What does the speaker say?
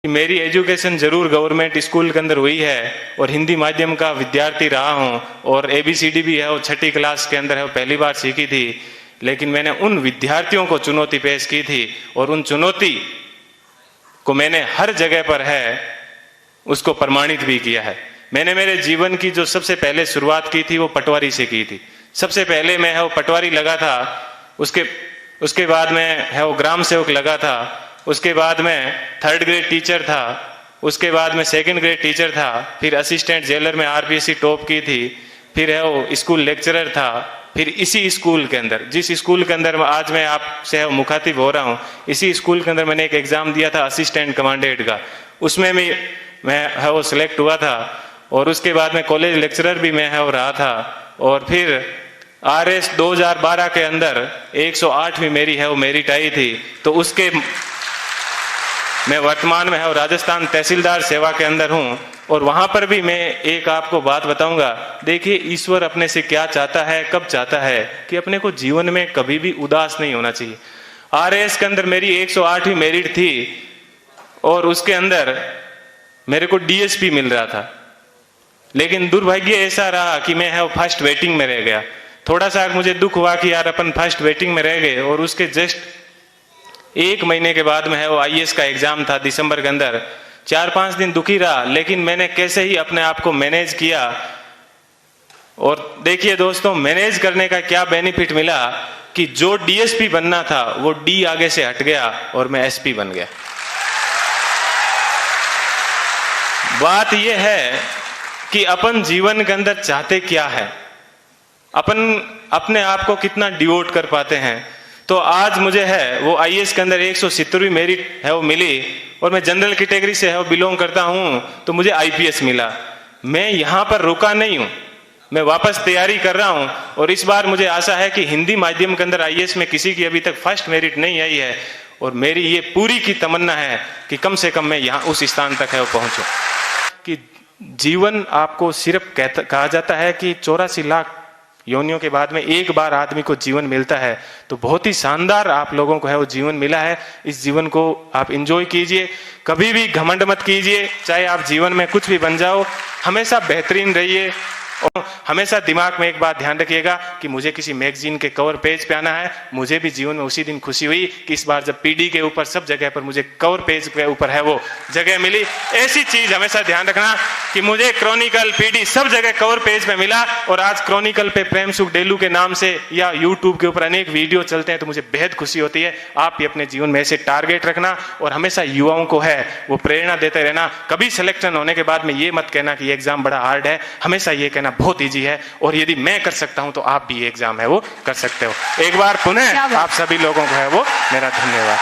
मेरी एजुकेशन जरूर government school के अंदर हुई है और हिंदी माध्यम का विद्यार्थी रहा हूँ और एबीसीडी भी है वो 6ठी क्लास के अंदर है वो पहली बार सीखी थी। लेकिन मैंने उन विद्यार्थियों को चुनौती पेश की थी और उन चुनौती को मैंने हर जगह पर है उसको प्रमाणित भी किया है। मैंने मेरे जीवन की जो सबसे पहले शुरुआत की थी वो पटवारी से की थी। सबसे पहले मैं है वो पटवारी लगा था, उसके बाद में है वो ग्राम सेवक लगा था, उसके बाद में 3rd ग्रेड टीचर था, उसके बाद में 2nd ग्रेड टीचर था, फिर असिस्टेंट जेलर में आरपीएससी टॉप की थी, फिर है वो स्कूल लेक्चरर था, फिर इसी स्कूल के अंदर जिस स्कूल के अंदर आज मैं आपसे मुखातिब हो रहा हूँ इसी स्कूल के अंदर मैंने एक एग्जाम दिया था असिस्टेंट कमांडेंट का, उसमें भी मैं है वो सिलेक्ट हुआ था। और उसके बाद में कॉलेज लेक्चरर भी मैं है वो रहा था और फिर आरएस 2012 के अंदर 108वीं मेरी है वो मेरिट आई थी। तो उसके मैं वर्तमान में है वो राजस्थान तहसीलदार सेवा के अंदर हूँ और वहां पर भी मैं एक आपको बात बताऊंगा। देखिए ईश्वर अपने से क्या चाहता है, कब चाहता है कि अपने को जीवन में कभी भी उदास नहीं होना चाहिए। आरएस के अंदर मेरी 108वीं मेरिट थी और उसके अंदर मेरे को डीएसपी मिल रहा था, लेकिन दुर्भाग्य ऐसा रहा कि मैं है वो फर्स्ट वेटिंग में रह गया। थोड़ा सा मुझे दुख हुआ कि यार अपन फर्स्ट वेटिंग में रह गए और उसके जस्ट 1 महीने के बाद में है वो आईएएस का एग्जाम था दिसंबर के अंदर। 4-5 दिन दुखी रहा, लेकिन मैंने कैसे ही अपने आप को मैनेज किया। और देखिए दोस्तों, मैनेज करने का क्या बेनिफिट मिला कि जो डीएसपी बनना था वो डी आगे से हट गया और मैं एसपी बन गया। बात यह है कि अपन जीवन के अंदर चाहते क्या है, अपन अपने आप को कितना डिवोट कर पाते हैं। तो आज मुझे है वो आईएएस के अंदर 170वीं मेरिट है वो मिली और मैं जनरल कैटेगरी से है वो बिलोंग करता हूं, तो मुझे आईपीएस मिला। मैं यहां पर रुका नहीं हूं, मैं वापस तैयारी कर रहा हूं और इस बार मुझे आशा है कि हिंदी माध्यम के अंदर आईएएस में किसी की अभी तक फर्स्ट मेरिट नहीं आई है और मेरी ये पूरी की तमन्ना है कि कम से कम मैं यहाँ उस स्थान तक है वो पहुंचूं। कि जीवन आपको सिर्फ कहा जाता है कि 84 लाख योनियों के बाद में एक बार आदमी को जीवन मिलता है, तो बहुत ही शानदार आप लोगों को है वो जीवन मिला है। इस जीवन को आप एंजॉय कीजिए, कभी भी घमंड मत कीजिए। चाहे आप जीवन में कुछ भी बन जाओ, हमेशा बेहतरीन रहिए और हमेशा दिमाग में एक बात ध्यान रखिएगा कि मुझे किसी मैगजीन के कवर पेज पे आना है। मुझे भी जीवन में उसी दिन खुशी हुई कि इस बार जब पीडी के ऊपर सब जगह पर मुझे कवर पेज के ऊपर है वो जगह मिली। ऐसी चीज हमेशा ध्यान रखना कि मुझे क्रॉनिकल पीडी सब जगह कवर पेज पे मिला और आज क्रॉनिकल पे प्रेम सुख डेलू के नाम से या यूट्यूब के ऊपर अनेक वीडियो चलते हैं, तो मुझे बेहद खुशी होती है। आप भी अपने जीवन में ऐसे टारगेट रखना और हमेशा युवाओं को है वो प्रेरणा देते रहना। कभी सिलेक्शन होने के बाद में ये मत कहना कि ये एग्जाम बड़ा हार्ड है, हमेशा ये कहना बहुत ईजी है और यदि मैं कर सकता हूं तो आप भी ये एग्जाम है वो कर सकते हो। एक बार पुनः आप सभी लोगों को है वो मेरा धन्यवाद।